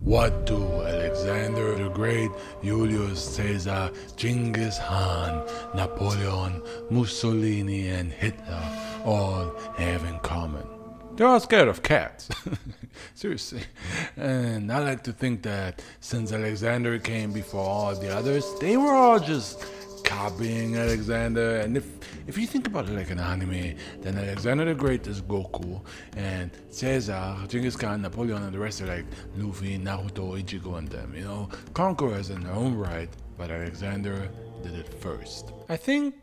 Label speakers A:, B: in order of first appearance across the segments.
A: What do Alexander the Great, Julius Caesar, Genghis Khan, Napoleon, Mussolini, and Hitler all have in common? They're all scared of cats. Seriously. And I like to think that since Alexander came before all the others, they were all just copying Alexander. And if you think about it like an anime, then Alexander the Great is Goku, and Caesar, Genghis Khan, Napoleon, and the rest are like Luffy, Naruto, Ichigo, and them. You know, conquerors in their own right, but Alexander did it first. I think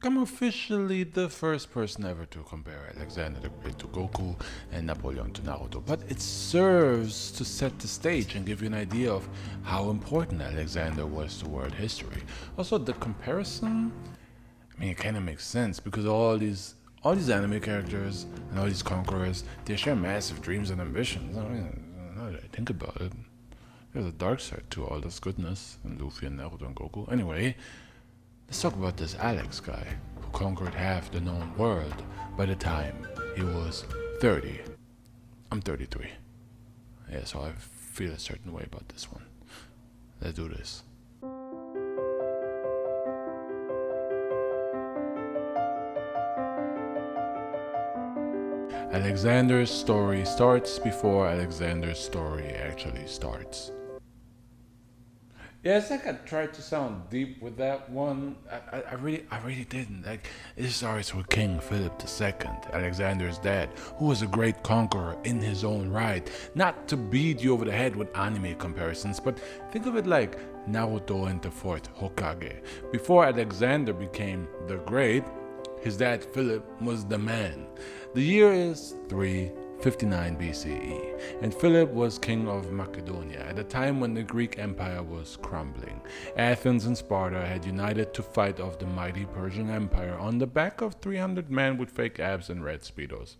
A: I'm officially the first person ever to compare Alexander the Great to Goku and Napoleon to Naruto, but it serves to set the stage and give you an idea of how important Alexander was to world history. Also, the comparison, I mean, it kind of makes sense because all these anime characters and all these conquerors, they share massive dreams and ambitions. I mean, now that I think about it, there's a dark side to all this goodness in Luffy and Naruto and Goku. Anyway, let's talk about this Alex guy who conquered half the known world by the time he was 30. I'm 33. Yeah, so I feel a certain way about this one. Let's do this. Alexander's story starts before Alexander's story actually starts. Yeah, it's like I tried to sound deep with that one. I really didn't. Like, it starts with King Philip II, Alexander's dad, who was a great conqueror in his own right. Not to beat you over the head with anime comparisons, but think of it like Naruto and the fourth Hokage. Before Alexander became the Great, his dad Philip was the man. The year is 359 BCE, and Philip was king of Macedonia at a time when the Greek Empire was crumbling. Athens and Sparta had united to fight off the mighty Persian Empire on the back of 300 men with fake abs and red speedos.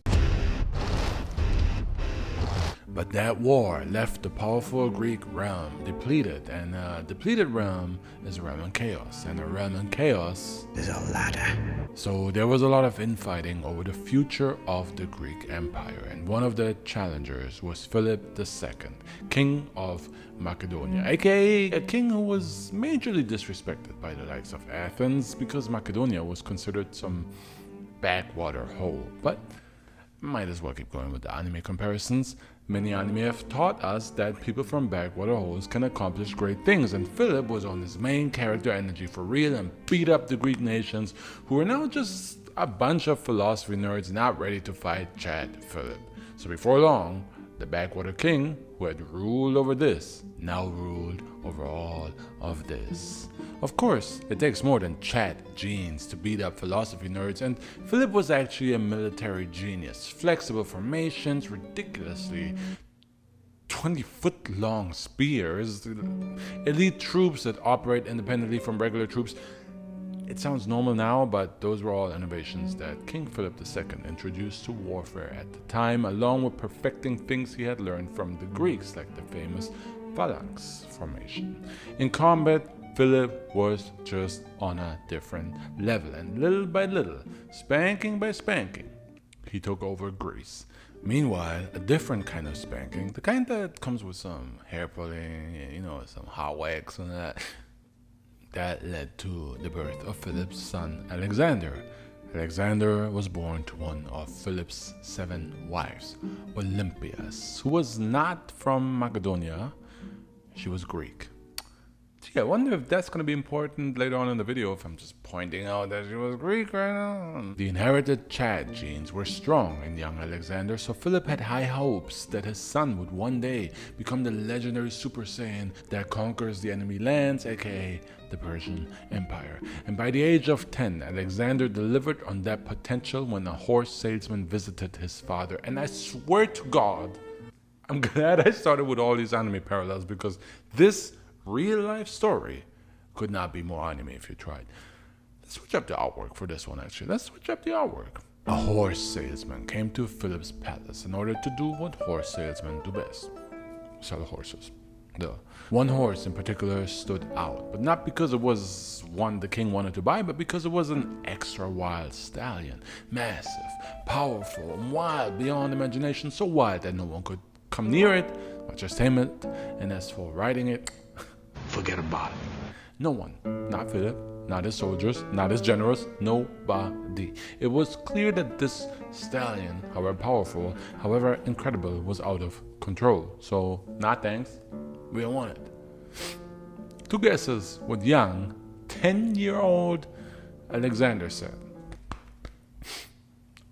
A: But that war left the powerful Greek realm depleted, and a depleted realm is a realm in chaos, and a realm in chaos is a ladder. So there was a lot of infighting over the future of the Greek Empire, and one of the challengers was Philip II, king of Macedonia, aka a king who was majorly disrespected by the likes of Athens because Macedonia was considered some backwater hole. But might as well keep going with the anime comparisons. Many anime have taught us that people from backwater holes can accomplish great things, and Philip was on his main character energy for real and beat up the Greek nations, who were now just a bunch of philosophy nerds not ready to fight Chad Philip. So before long, the backwater king, who had ruled over this, now ruled over all of this. Of course, it takes more than chat genes to beat up philosophy nerds, and Philip was actually a military genius. Flexible formations, ridiculously 20-foot-long spears, elite troops that operate independently from regular troops. It sounds normal now, but those were all innovations that King Philip II introduced to warfare at the time, along with perfecting things he had learned from the Greeks, like the famous phalanx formation. In combat, Philip was just on a different level, and little by little, spanking by spanking, he took over Greece. Meanwhile, a different kind of spanking, the kind that comes with some hair pulling, some hot wax and that led to the birth of Philip's son, Alexander. Alexander was born to one of Philip's 7 wives, Olympias, who was not from Macedonia. She was Greek. Gee, I wonder if that's going to be important later on in the video, if I'm just pointing out that she was Greek right now. The inherited Chad genes were strong in young Alexander, so Philip had high hopes that his son would one day become the legendary Super Saiyan that conquers the enemy lands, aka the Persian Empire. And by the age of 10, Alexander delivered on that potential when a horse salesman visited his father. And I swear to God, I'm glad I started with all these anime parallels, because this real-life story could not be more anime if you tried. Let's switch up the artwork for this one, actually. Let's switch up the artwork. A horse salesman came to Philip's palace in order to do what horse salesmen do best: sell horses. One horse in particular stood out, but not because it was one the king wanted to buy, but because it was an extra wild stallion. Massive, powerful, and wild beyond imagination, so wild that no one could come near it I'll just tame it, and as for riding it, forget about it. No one, not Philip, not his soldiers, not his generals, nobody. It was clear that this stallion, however powerful, however incredible, was out of control. So, nah thanks, we don't want it. Two guesses what young, 10-year-old Alexander said.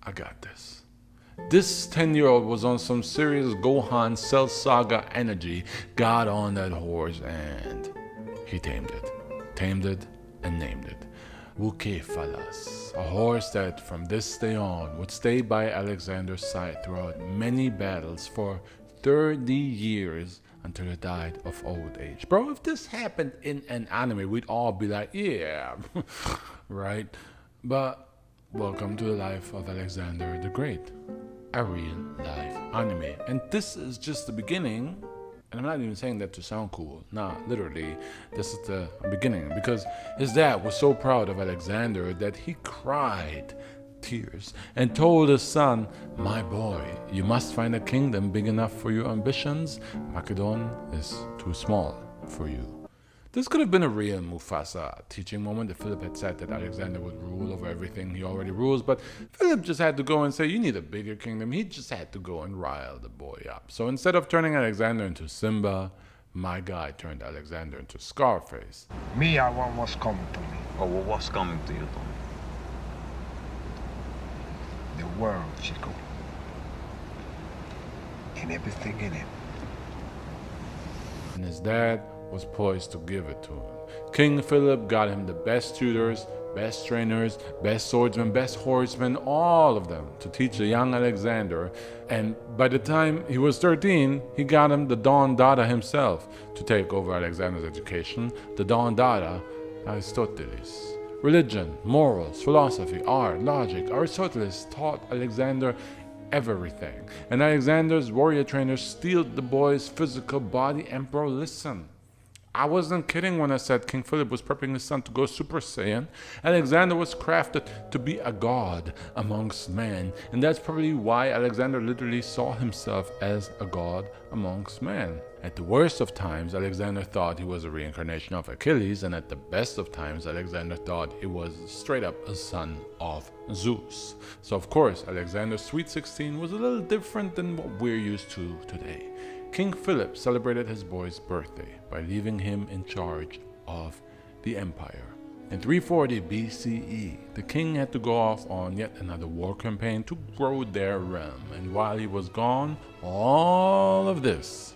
A: I got this. This 10-year-old was on some serious Gohan Cell Saga energy, got on that horse, and he tamed it. Tamed it and named it Wukefalas, a horse that from this day on would stay by Alexander's side throughout many battles for 30 years until he died of old age. Bro, if this happened in an anime, we'd all be like, yeah, right? But welcome to the life of Alexander the Great, a real life anime. And this is just the beginning. And I'm not even saying that to sound cool. Nah, literally, this is the beginning. Because his dad was so proud of Alexander that he cried tears and told his son, my boy, you must find a kingdom big enough for your ambitions. Macedon is too small for you. This could have been a real Mufasa teaching moment if Philip had said that Alexander would rule over everything he already rules, but Philip just had to go and say, you need a bigger kingdom. He just had to go and rile the boy up. So instead of turning Alexander into Simba, my guy turned Alexander into Scarface.
B: Me, I want what's coming to me.
C: Oh, well, what's coming to you, Tommy?
B: The world, Chico. And everything in it.
A: And his dad was poised to give it to him. King Philip got him the best tutors, best trainers, best swordsmen, best horsemen, all of them to teach the young Alexander. And by the time he was 13, he got him the Don Dada himself to take over Alexander's education. The Don Dada, Aristoteles. Religion, morals, philosophy, art, logic. Aristoteles taught Alexander everything. And Alexander's warrior trainers steeled the boy's physical body. And bro, listen, I wasn't kidding when I said King Philip was prepping his son to go Super Saiyan. Alexander was crafted to be a god amongst men, and that's probably why Alexander literally saw himself as a god amongst men. At the worst of times, Alexander thought he was a reincarnation of Achilles, and at the best of times, Alexander thought he was straight up a son of Zeus. So of course, Alexander's Sweet 16 was a little different than what we're used to today. King Philip celebrated his boy's birthday by leaving him in charge of the empire. In 340 BCE, the king had to go off on yet another war campaign to grow their realm, and while he was gone, all of this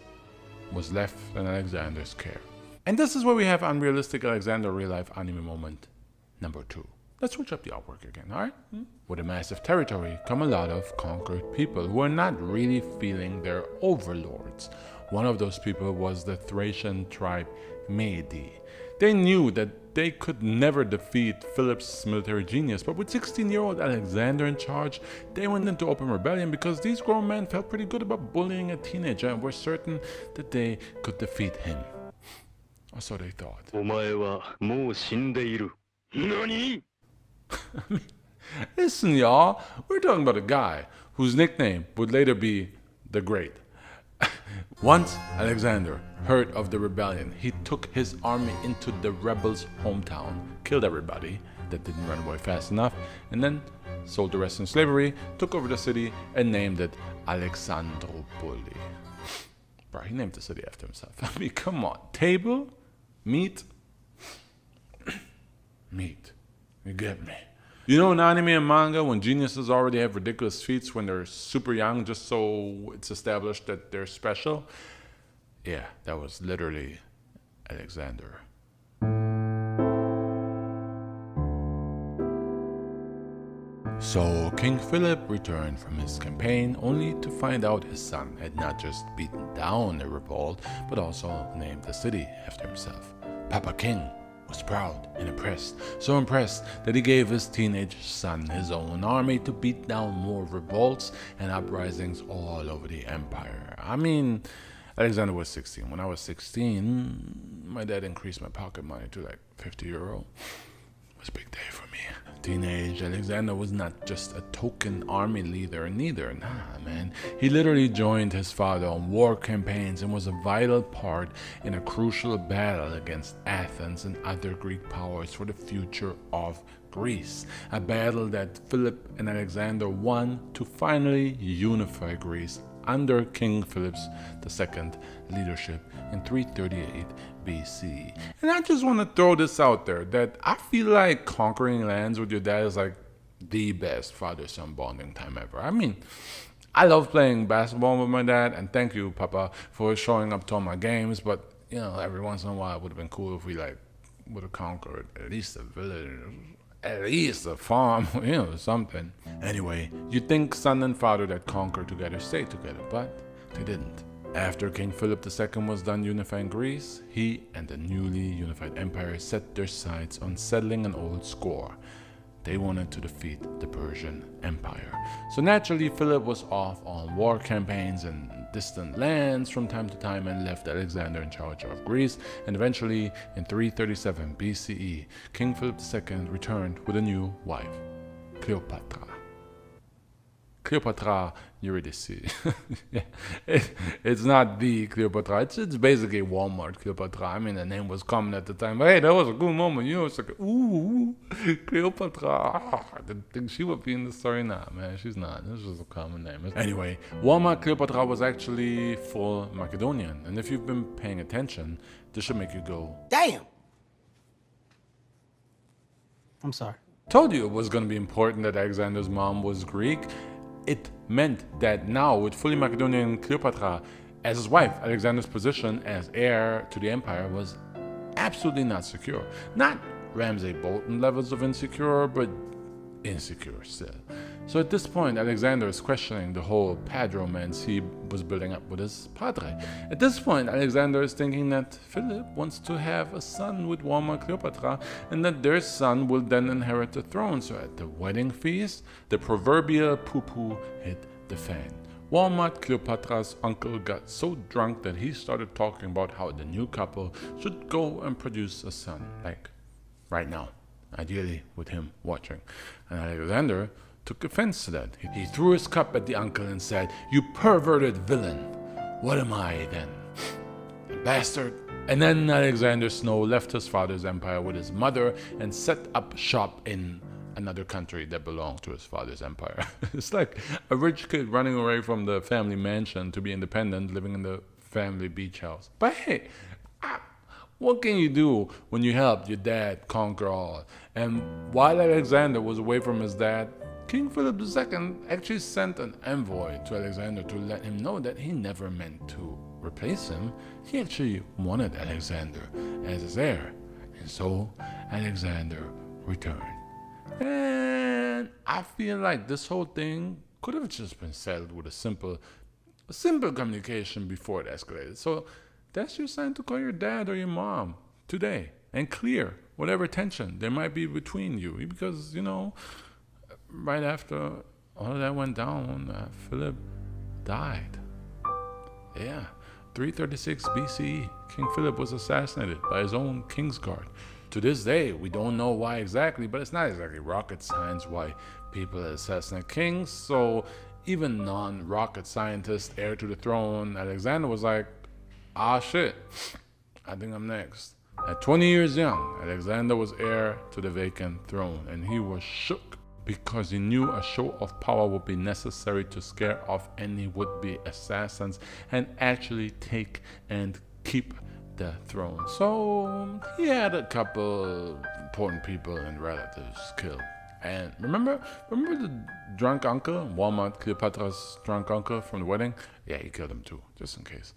A: was left in Alexander's care. And this is where we have unrealistic Alexander real-life anime moment number 2. Let's switch up the artwork again, alright? With a massive territory come a lot of conquered people who are not really feeling their overlords. One of those people was the Thracian tribe Medi. They knew that they could never defeat Philip's military genius, but with 16-year-old Alexander in charge, they went into open rebellion because these grown men felt pretty good about bullying a teenager and were certain that they could defeat him. Or so they thought.
D: お前はもう死んでいる。何?
A: Listen, y'all, we're talking about a guy whose nickname would later be the Great. Once Alexander heard of the rebellion, he took his army into the rebels' hometown, killed everybody that didn't run away fast enough, and then sold the rest in slavery, took over the city, and named it Alexandropoli. Bro, he named the city after himself. I mean, come on. Table, meat, meat. You get me? You know in anime and manga, when geniuses already have ridiculous feats when they're super young, just so it's established that they're special? Yeah, that was literally Alexander. So King Philip returned from his campaign only to find out his son had not just beaten down a revolt, but also named the city after himself. Papa King was proud and impressed, so impressed that he gave his teenage son his own army to beat down more revolts and uprisings all over the empire. I mean, Alexander was 16. When I was 16, my dad increased my pocket money to like €50. was a big day for me. Teenage Alexander was not just a token army leader, neither. Nah, man. He literally joined his father on war campaigns and was a vital part in a crucial battle against Athens and other Greek powers for the future of Greece. A battle that Philip and Alexander won to finally unify Greece under King Philip II leadership in 338 BC. And I just want to throw this out there that I feel like conquering lands with your dad is like the best father-son bonding time ever. I mean, I love playing basketball with my dad, and thank you, Papa, for showing up to all my games, but you know, every once in a while it would have been cool if we like would have conquered at least a village, at least a farm, you know, something. Anyway, you'd think son and father that conquer together stay together, but they didn't. After King Philip II was done unifying Greece, he and the newly unified empire set their sights on settling an old score. They wanted to defeat the Persian Empire. So naturally, Philip was off on war campaigns in distant lands from time to time and left Alexander in charge of Greece. And eventually, in 337 BCE, King Philip II returned with a new wife, Cleopatra. Cleopatra Eurydice. Yeah. It's not the Cleopatra. It's basically Walmart Cleopatra. I mean, the name was common at the time. But hey, that was a good moment. You know, it's like, ooh, Cleopatra. I didn't think she would be in the story. Nah, man, she's not. This was a common name. Anyway, Walmart Cleopatra was actually full Macedonian. And if you've been paying attention, this should make you go,
E: damn! I'm sorry.
A: Told you it was going to be important that Alexander's mom was Greek. It meant that now, with fully Macedonian Cleopatra as his wife, Alexander's position as heir to the empire was absolutely not secure. Not Ramsay Bolton levels of insecure, but insecure still. So at this point, Alexander is questioning the whole pad romance he was building up with his padre. At this point, Alexander is thinking that Philip wants to have a son with Walmart Cleopatra and that their son will then inherit the throne. So at the wedding feast, the proverbial poo-poo hit the fan. Walmart Cleopatra's uncle got so drunk that he started talking about how the new couple should go and produce a son, like right now, ideally with him watching. And Alexander took offense to that. He threw his cup at the uncle and said, "You perverted villain. What am I then? A bastard?" And then Alexander Snow left his father's empire with his mother and set up shop in another country that belonged to his father's empire. It's like a rich kid running away from the family mansion to be independent, living in the family beach house. But hey, what can you do when you helped your dad conquer all? And while Alexander was away from his dad, King Philip II actually sent an envoy to Alexander to let him know that he never meant to replace him. He actually wanted Alexander as his heir. And so Alexander returned. And I feel like this whole thing could have just been settled with a simple communication before it escalated. So that's your sign to call your dad or your mom today and clear whatever tension there might be between you. Because, you know, right after all of that went down, Philip died. Yeah, 336 BCE, King Philip was assassinated by his own Kingsguard. To this day, we don't know why exactly, but it's not exactly rocket science why people assassinate kings. So even non-rocket scientist, heir to the throne, Alexander was like, ah shit, I think I'm next. At 20 years young, Alexander was heir to the vacant throne, and he was shook because he knew a show of power would be necessary to scare off any would-be assassins and actually take and keep the throne. So he had a couple important people and relatives killed. And remember the drunk uncle, Walmart Cleopatra's drunk uncle from the wedding? Yeah, he killed him too, just in case.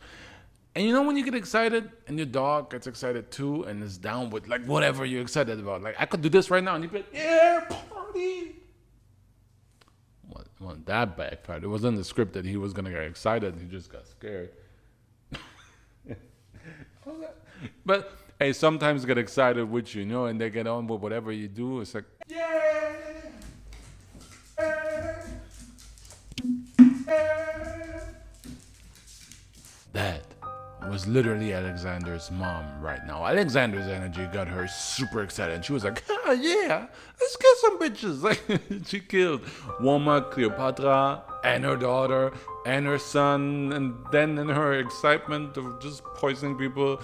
A: And you know when you get excited and your dog gets excited too and is down with like whatever you're excited about. Like I could do this right now and you'd be like, yeah, party. Well, that backfired. It wasn't in the script that he was gonna get excited. He just got scared. But hey, sometimes get excited with you, you know, and they get on with whatever you do. It's like, yeah. That was literally Alexander's mom right now. Alexander's energy got her super excited, and she was like, "Ah, yeah, let's kill some bitches." Like, she killed Walmart, Cleopatra, and her daughter, and her son, and then in her excitement of just poisoning people,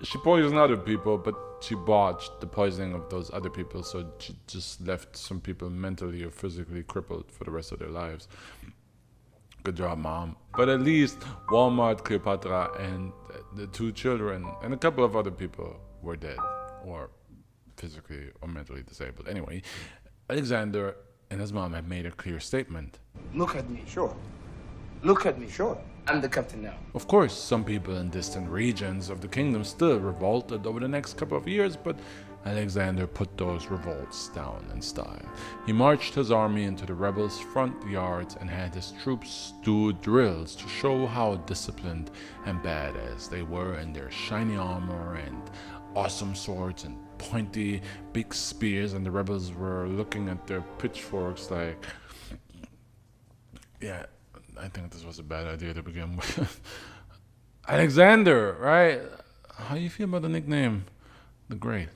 A: she poisoned other people, but she botched the poisoning of those other people, so she just left some people mentally or physically crippled for the rest of their lives. Good job, Mom. But at least Walmart, Cleopatra, and the two children, and a couple of other people were dead, or physically or mentally disabled. Anyway, Alexander and his mom had made a clear statement.
E: Look at me.
B: Sure.
E: Look at me.
B: Sure.
E: I'm the captain now.
A: Of course, some people in distant regions of the kingdom still revolted over the next couple of years, but Alexander put those revolts down in style. He marched his army into the rebels' front yards and had his troops do drills to show how disciplined and badass they were in their shiny armor and awesome swords and pointy big spears, and the rebels were looking at their pitchforks like, yeah, I think this was a bad idea to begin with. Alexander, right? How do you feel about the nickname, the Great?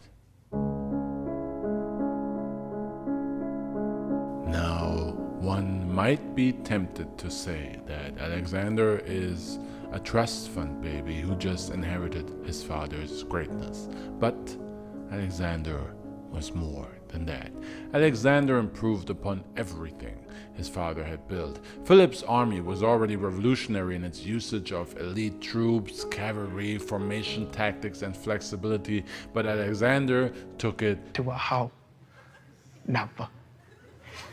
A: Now, one might be tempted to say that Alexander is a trust fund baby who just inherited his father's greatness. But Alexander was more than that. Alexander improved upon everything his father had built. Philip's army was already revolutionary in its usage of elite troops, cavalry, formation tactics, and flexibility, but Alexander took it
E: To a how? Never.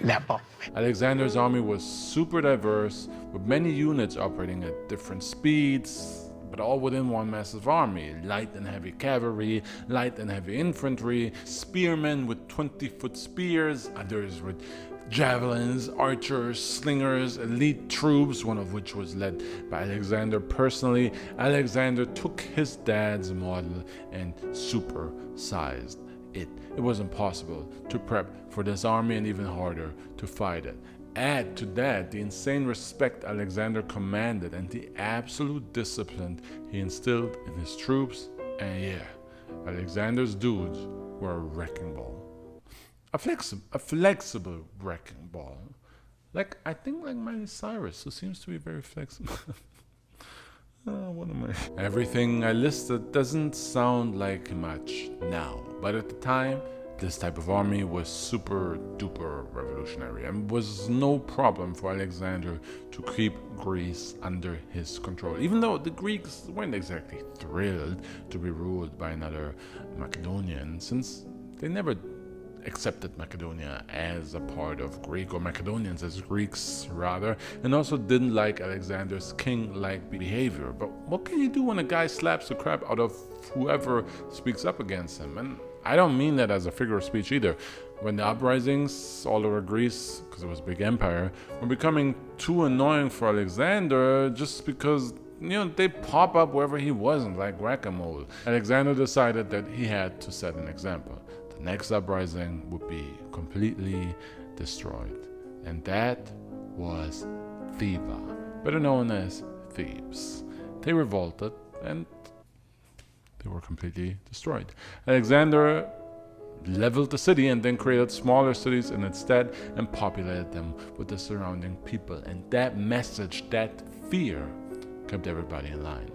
E: Never.
A: Alexander's army was super diverse, with many units operating at different speeds, but all within one massive army. Light and heavy cavalry, light and heavy infantry, spearmen with 20-foot spears, others with javelins, archers, slingers, elite troops, one of which was led by Alexander personally. Alexander took his dad's model and supersized it. It was impossible to prep for this army and even harder to fight it. Add to that the insane respect Alexander commanded and the absolute discipline he instilled in his troops, and yeah, Alexander's dudes were a wrecking ball. A flexible wrecking ball. I think like Miley Cyrus, who seems to be very flexible. What am I? Everything I listed doesn't sound like much now, but at the time, this type of army was super duper revolutionary and was no problem for Alexander to keep Greece under his control, even though the Greeks weren't exactly thrilled to be ruled by another Macedonian, since they never accepted Macedonia as a part of Greek, or Macedonians as Greeks rather, and also didn't like Alexander's king-like behavior. But what can you do when a guy slaps the crap out of whoever speaks up against him? And I don't mean that as a figure of speech either. When the uprisings all over Greece, because it was a big empire, were becoming too annoying for Alexander just because they pop up wherever he wasn't, like whack-a-mole. Alexander decided that he had to set an example. The next uprising would be completely destroyed, and that was Theba, better known as Thebes. They revolted and they were completely destroyed. Alexander leveled the city and then created smaller cities in its stead and populated them with the surrounding people, and that message, that fear, kept everybody in line.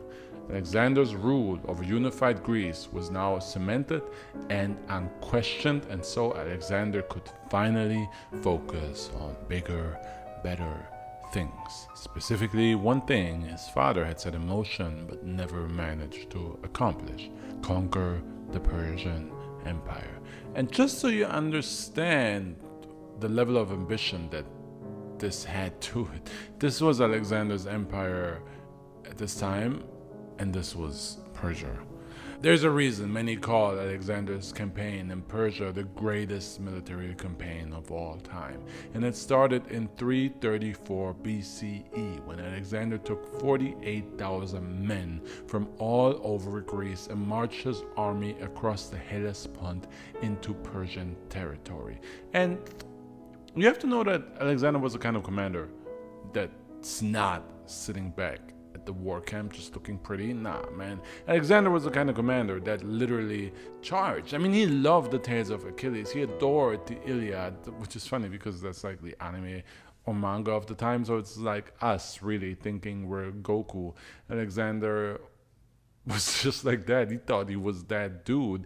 A: Alexander's rule over unified Greece was now cemented and unquestioned, and so Alexander could finally focus on bigger, better things. Specifically, one thing his father had set in motion but never managed to accomplish: conquer the Persian Empire. And just so you understand the level of ambition that this had to it, this was Alexander's empire at this time, and this was Persia. There's a reason many call Alexander's campaign in Persia the greatest military campaign of all time. And it started in 334 BCE, when Alexander took 48,000 men from all over Greece and marched his army across the Hellespont into Persian territory. And you have to know that Alexander was the kind of commander that's not sitting back at the war camp just looking pretty. Nah, man. Alexander was the kind of commander that literally charged. I mean, he loved the tales of Achilles. He adored the Iliad, which is funny because that's like the anime or manga of the time. So it's like us really thinking we're Goku. Alexander was just like that. He thought he was that dude.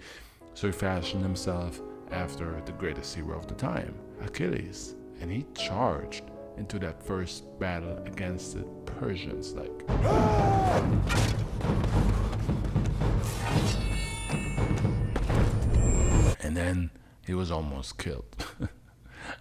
A: So he fashioned himself after the greatest hero of the time, Achilles. And he charged into that first battle against the Persians, like. And then he was almost killed.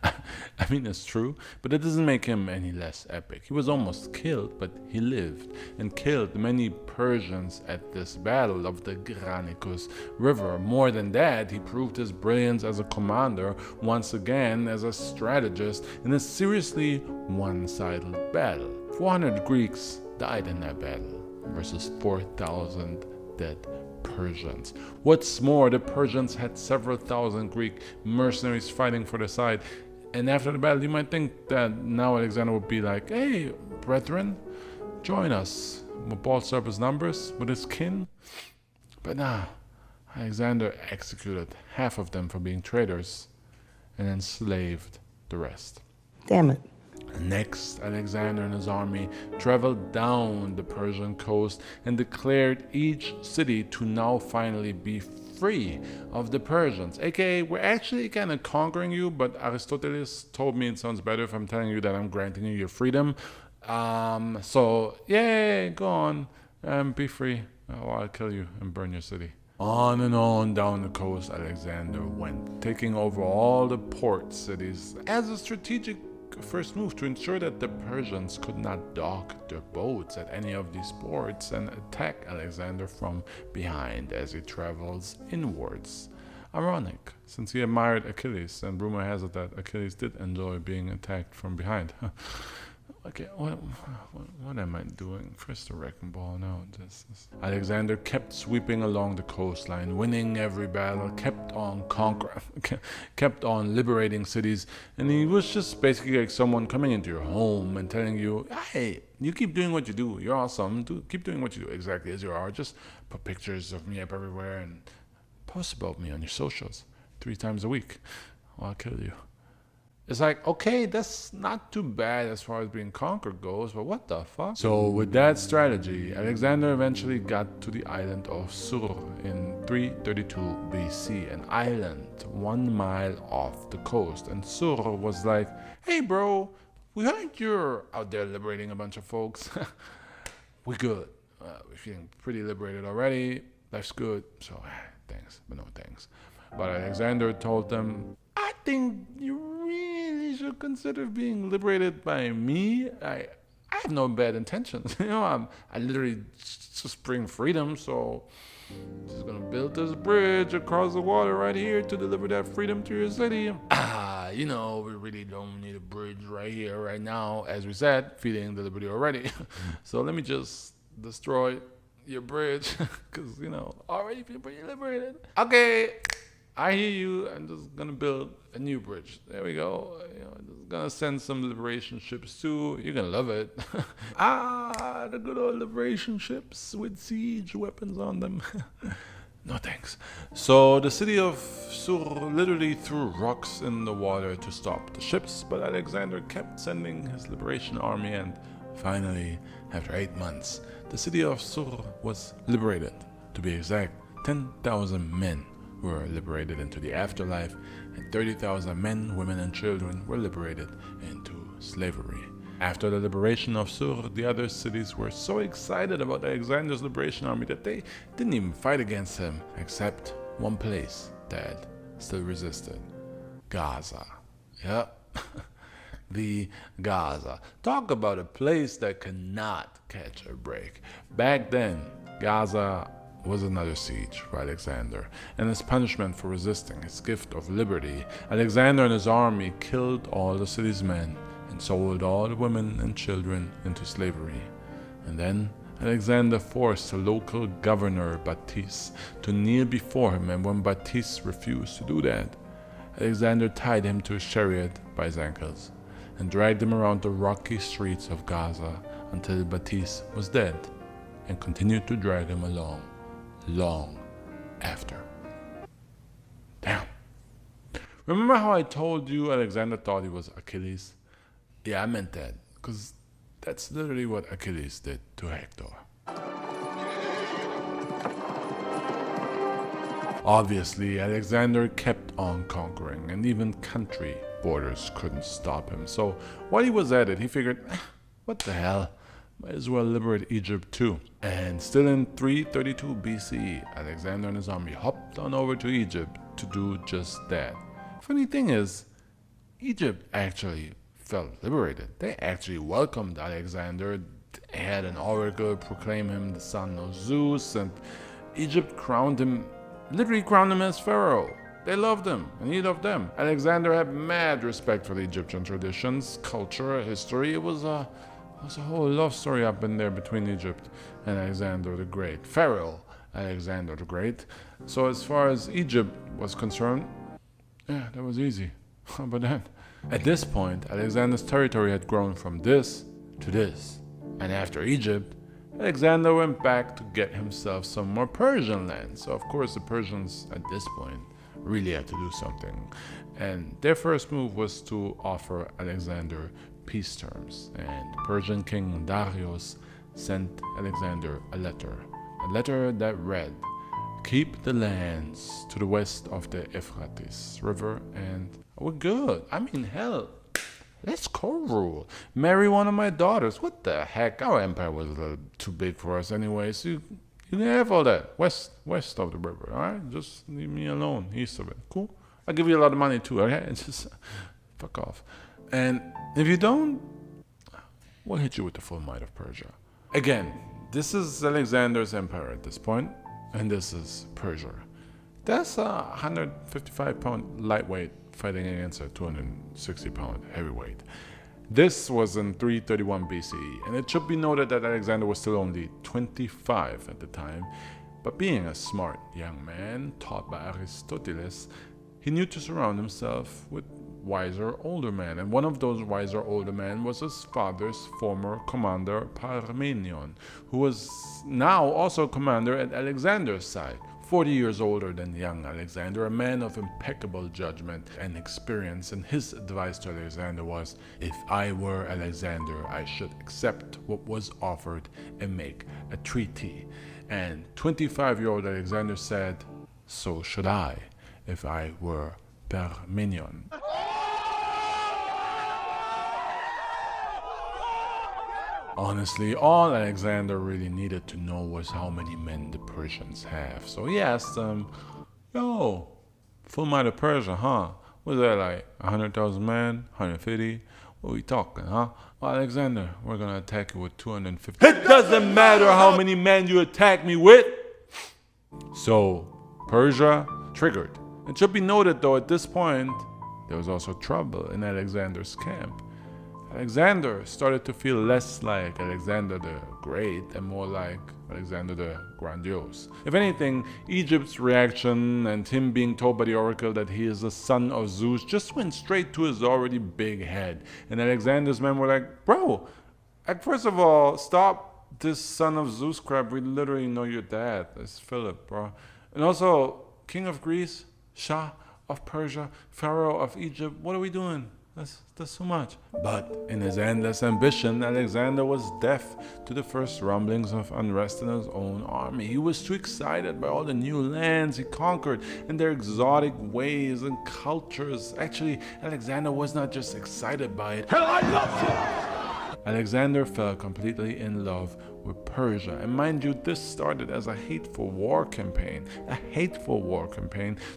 A: I mean, it's true, but it doesn't make him any less epic. He was almost killed, but he lived and killed many Persians at this battle of the Granicus River. More than that, he proved his brilliance as a commander, once again as a strategist, in a seriously one-sided battle. 400 Greeks died in that battle versus 4,000 dead Persians. What's more, the Persians had several thousand Greek mercenaries fighting for their side. And after the battle, you might think that now Alexander would be like, hey, brethren, join us. We'll bolster up his numbers with his kin. But nah, Alexander executed half of them for being traitors and enslaved the rest.
E: Damn it.
A: Next, Alexander and his army traveled down the Persian coast and declared each city to now finally be free of the Persians. AKA, we're actually kind of conquering you, but Aristoteles told me it sounds better if I'm telling you that I'm granting you your freedom. So, yay, go on, be free. Or I'll kill you and burn your city. On and on down the coast, Alexander went, taking over all the port cities as a strategic first move to ensure that the Persians could not dock their boats at any of these ports and attack Alexander from behind as he travels inwards. Ironic, since he admired Achilles, and rumor has it that Achilles did enjoy being attacked from behind. Okay, what am I doing? First the wrecking ball, now this. Alexander kept sweeping along the coastline, winning every battle, kept on conquering, kept on liberating cities, and he was just basically like someone coming into your home and telling you, hey, you keep doing what you do, you're awesome, keep doing what you do exactly as you are, just put pictures of me up everywhere and post about me on your socials 3 times a week, or I'll kill you. It's like, okay, that's not too bad as far as being conquered goes, but what the fuck? So with that strategy, Alexander eventually got to the island of Sur in 332 BC, an island 1 mile off the coast. And Sur was like, hey bro, we heard you're out there liberating a bunch of folks. We good. We're feeling pretty liberated already. Life's good. So thanks, but no thanks. But Alexander told them, I think you really should consider being liberated by me. I have no bad intentions. I literally just bring freedom, so I'm just gonna build this bridge across the water right here to deliver that freedom to your city. We really don't need a bridge right here, right now, as we said, feeling the liberty already. So let me just destroy your bridge, because, already feel pretty liberated. Okay. I hear you. I'm just gonna build a new bridge. There we go. I'm just gonna send some liberation ships too. You're gonna love it. The good old liberation ships with siege weapons on them. No thanks. So the city of Sur literally threw rocks in the water to stop the ships, but Alexander kept sending his liberation army, and finally, after 8 months, the city of Sur was liberated. To be exact, 10,000 men were liberated into the afterlife, and 30,000 men, women, and children were liberated into slavery. After the liberation of Sur, the other cities were so excited about Alexander's liberation army that they didn't even fight against him, except one place that still resisted: Gaza. Yep. The Gaza. Talk about a place that cannot catch a break. Back then, Gaza was another siege for Alexander, and as punishment for resisting his gift of liberty, Alexander and his army killed all the city's men and sold all the women and children into slavery. And then Alexander forced the local governor Baptiste to kneel before him, and when Baptiste refused to do that, Alexander tied him to a chariot by his ankles and dragged him around the rocky streets of Gaza until Baptiste was dead and continued to drag him along long after. Damn. Remember how I told you Alexander thought he was Achilles? Yeah, I meant that, because that's literally what Achilles did to Hector. Obviously, Alexander kept on conquering, and even country borders couldn't stop him. So while he was at it, he figured, what the hell, might as well liberate Egypt too. And still in 332 BCE, Alexander and his army hopped on over to Egypt to do just that. Funny thing is, Egypt actually felt liberated. They actually welcomed Alexander. They had an oracle proclaim him the son of Zeus, and Egypt literally crowned him as pharaoh. They loved him, and he loved them. Alexander had mad respect for the Egyptian traditions, culture, history. It was a whole love story up in there between Egypt and Alexander the Great. Pharaoh Alexander the Great. So as far as Egypt was concerned, yeah, that was easy. But then, at this point, Alexander's territory had grown from this to this. And after Egypt, Alexander went back to get himself some more Persian land. So of course the Persians at this point really had to do something. And their first move was to offer Alexander peace terms. And Persian king Darius sent Alexander a letter that read, "Keep the lands to the west of the Euphrates River and we're good. I mean, hell, let's co-rule. Marry one of my daughters. What the heck? Our empire was a little too big for us anyway, so you can have all that. West of the river, all right? Just leave me alone, east of it. Cool? I'll give you a lot of money too, okay? Just fuck off. And if you don't, we'll hit you with the full might of Persia." Again, this is Alexander's empire at this point, and this is Persia. That's a 155-pound lightweight fighting against a 260-pound heavyweight. This was in 331 BCE, and it should be noted that Alexander was still only 25 at the time, but being a smart young man taught by Aristoteles, he knew to surround himself with wiser older men, and one of those wiser older men was his father's former commander Parmenion, who was now also commander at Alexander's side. 40 years older than young Alexander, a man of impeccable judgment and experience, and his advice to Alexander was, if I were Alexander, I should accept what was offered and make a treaty. And 25-year-old Alexander said, so should I, if I were Parmenion. Honestly, all Alexander really needed to know was how many men the Persians have. So he asked them, yo, full might of Persia, huh? Was that like 100,000 men, 150? What are we talking, huh? Well, Alexander, we're gonna attack you with 250. It doesn't matter how many men you attack me with! So, Persia triggered. It should be noted though, at this point, there was also trouble in Alexander's camp. Alexander started to feel less like Alexander the Great and more like Alexander the Grandiose. If anything, Egypt's reaction and him being told by the oracle that he is the son of Zeus just went straight to his already big head. And Alexander's men were like, bro, first of all, stop this son of Zeus crap. We literally know your dad. It's Philip, bro. And also, king of Greece, Shah of Persia, Pharaoh of Egypt, what are we doing? That's too much. But in his endless ambition, Alexander was deaf to the first rumblings of unrest in his own army. He was too excited by all the new lands he conquered and their exotic ways and cultures. Actually, Alexander was not just excited by it. Hell, I loved it! Alexander fell completely in love with Persia. And mind you, this started as a hateful war campaign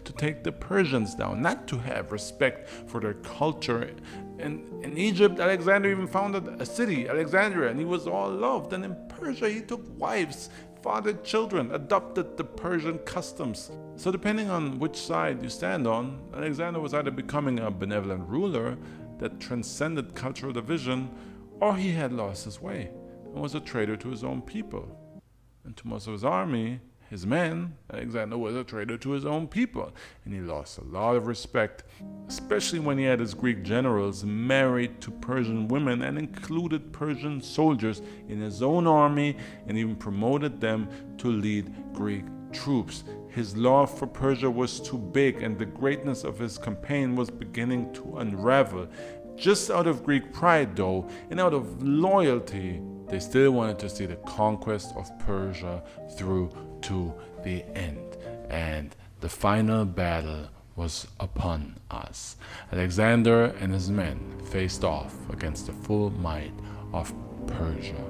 A: to take the Persians down, not to have respect for their culture. And in Egypt, Alexander even founded a city, Alexandria, and he was all loved. And in Persia, he took wives, fathered children, adopted the Persian customs. So depending on which side you stand on, Alexander was either becoming a benevolent ruler that transcended cultural division, or he had lost his way and was a traitor to his own people and to most of his army, his men, Alexander was a traitor to his own people, and he lost a lot of respect, especially when he had his Greek generals married to Persian women and included Persian soldiers in his own army and even promoted them to lead Greek troops. His love for Persia was too big, and the greatness of his campaign was beginning to unravel. Just out of Greek pride, though, and out of loyalty, they still wanted to see the conquest of Persia through to the end. And the final battle was upon us. Alexander and his men faced off against the full might of Persia.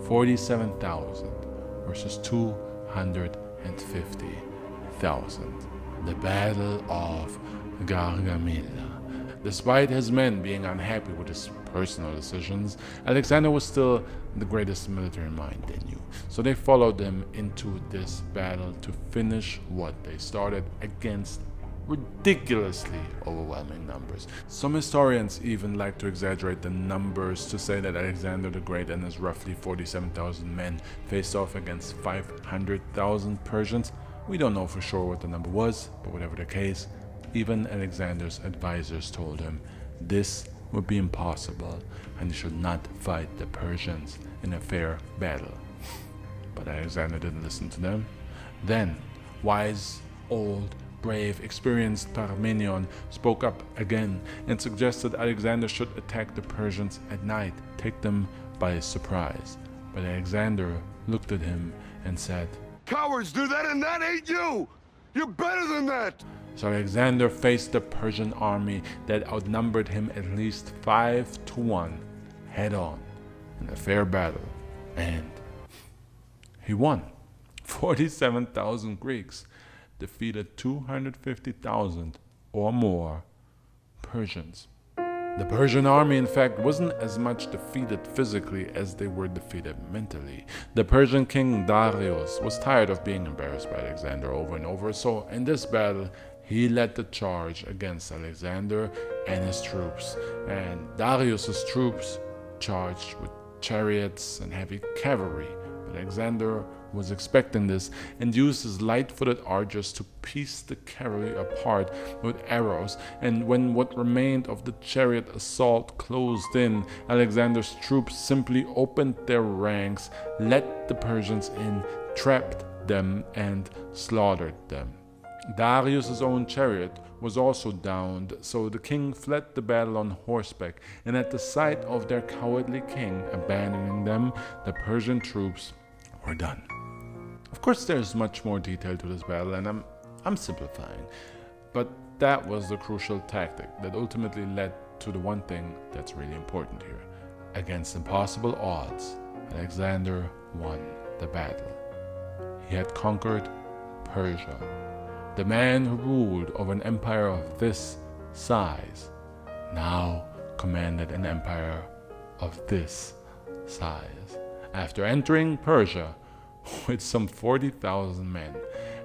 A: 47,000 versus 250,000. The Battle of Gargamella. Despite his men being unhappy with his personal decisions, Alexander was still the greatest military mind they knew. So they followed him into this battle to finish what they started against ridiculously overwhelming numbers. Some historians even like to exaggerate the numbers to say that Alexander the Great and his roughly 47,000 men faced off against 500,000 Persians. We don't know for sure what the number was, but whatever the case, even Alexander's advisors told him this would be impossible and he should not fight the Persians in a fair battle. But Alexander didn't listen to them. Then, wise, old, brave, experienced Parmenion spoke up again and suggested Alexander should attack the Persians at night, take them by surprise. But Alexander looked at him and said,
D: Cowards do that, and that ain't you! You're better than that!
A: So Alexander faced the Persian army that outnumbered him at least 5-1 head on in a fair battle, and he won. 47,000 Greeks defeated 250,000 or more Persians. The Persian army, in fact, wasn't as much defeated physically as they were defeated mentally. The Persian king Darius was tired of being embarrassed by Alexander over and over, so in this battle, he led the charge against Alexander and his troops. And Darius's troops charged with chariots and heavy cavalry. But Alexander was expecting this and used his light-footed archers to piece the cavalry apart with arrows. And when what remained of the chariot assault closed in, Alexander's troops simply opened their ranks, let the Persians in, trapped them, and slaughtered them. Darius's own chariot was also downed, so the king fled the battle on horseback, and at the sight of their cowardly king abandoning them, the Persian troops were done. Of course, there's much more detail to this battle, and I'm simplifying, but that was the crucial tactic that ultimately led to the one thing that's really important here. Against impossible odds, Alexander won the battle. He had conquered Persia. The man who ruled over an empire of this size now commanded an empire of this size. After entering Persia with some 40,000 men,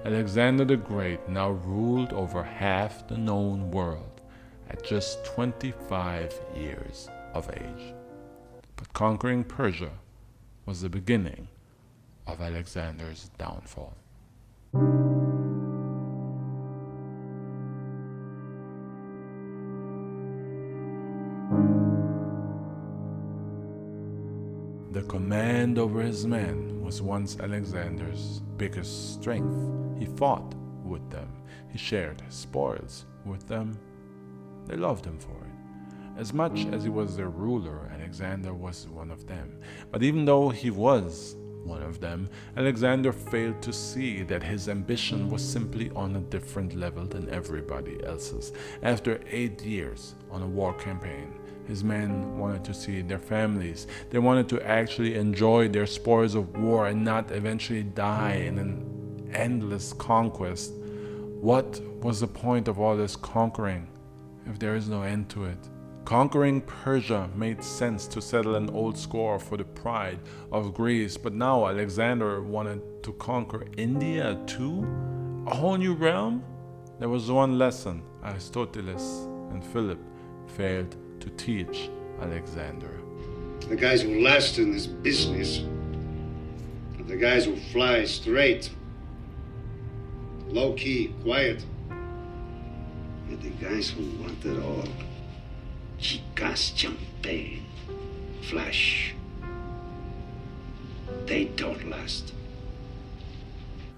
A: Alexander the Great now ruled over half the known world at just 25 years of age. But conquering Persia was the beginning of Alexander's downfall. The command over his men was once Alexander's biggest strength. He fought with them. He shared his spoils with them. They loved him for it. As much as he was their ruler, Alexander was one of them. But even though he was one of them, Alexander failed to see that his ambition was simply on a different level than everybody else's. After 8 years on a war campaign, his men wanted to see their families. They wanted to actually enjoy their spoils of war and not eventually die in an endless conquest. What was the point of all this conquering if there is no end to it? Conquering Persia made sense to settle an old score for the pride of Greece, but now Alexander wanted to conquer India too? A whole new realm? There was one lesson Aristoteles and Philip failed to teach Alexander.
F: The guys who last in this business are the guys who fly straight. Low key, quiet. You're the guys who want it all. Chicas, champagne, flash. They don't last.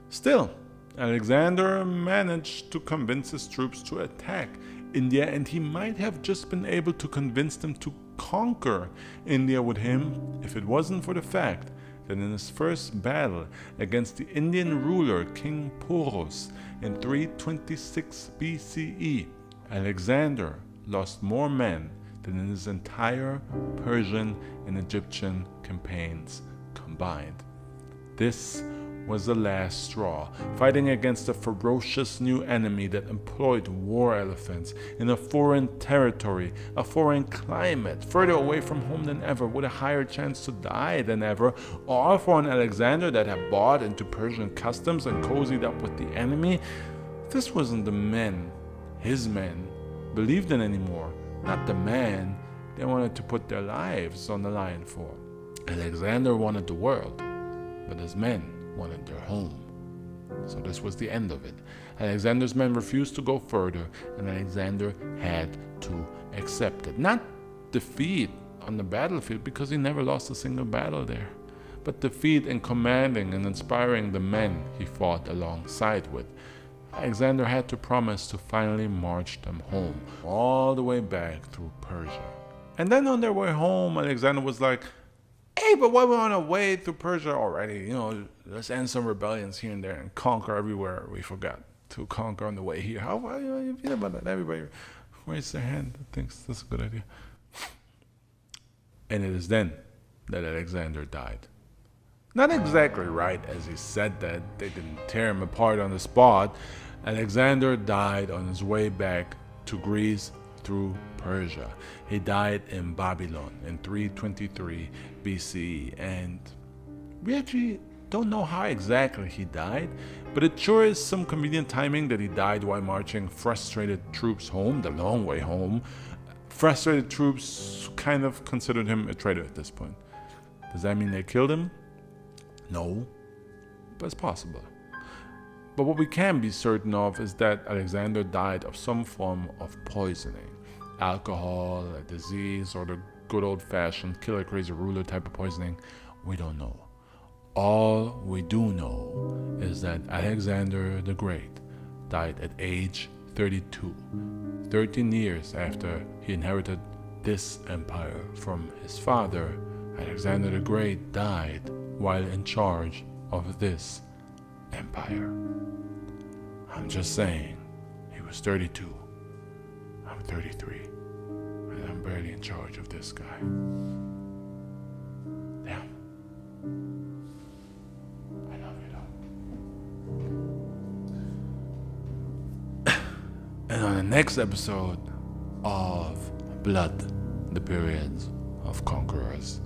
A: Still, Alexander managed to convince his troops to attack India, and he might have just been able to convince them to conquer India with him if it wasn't for the fact that in his first battle against the Indian ruler King Porus in 326 BCE, Alexander lost more men than in his entire Persian and Egyptian campaigns combined. This was the last straw, fighting against a ferocious new enemy that employed war elephants in a foreign territory, a foreign climate, further away from home than ever, with a higher chance to die than ever, all for an Alexander that had bought into Persian customs and cozied up with the enemy. This wasn't the men, his men, believed in anymore, not the man they wanted to put their lives on the line for. Alexander wanted the world, but his men wanted their home. So this was the end of it. Alexander's men refused to go further, and Alexander had to accept it. Not defeat on the battlefield, because he never lost a single battle there, but defeat in commanding and inspiring the men he fought alongside with. Alexander had to promise to finally march them home, all the way back through Persia. And then on their way home, Alexander was like, hey, but while we're on our way through Persia already, let's end some rebellions here and there and conquer everywhere we forgot to conquer on the way here. How do you feel about that? Everybody raise their hand and thinks that's a good idea. And it is then that Alexander died. Not exactly right as he said that. They didn't tear him apart on the spot. Alexander died on his way back to Greece through Persia. He died in Babylon in 323 BCE, and we actually don't know how exactly he died, but it sure is some convenient timing that he died while marching frustrated troops home, the long way home. Frustrated troops kind of considered him a traitor at this point. Does that mean they killed him? No, but it's possible. But what we can be certain of is that Alexander died of some form of poisoning. Alcohol, a disease, or the good old-fashioned killer crazy ruler type of poisoning. We don't know. All we do know is that Alexander the Great died at age 32, 13 years after he inherited this empire from his father. Alexander the Great died while in charge of this empire. I'm just saying, he was 32, I'm 33, and I'm barely in charge of this guy. Damn. I love you though. And on the next episode of Blood, the periods of conquerors.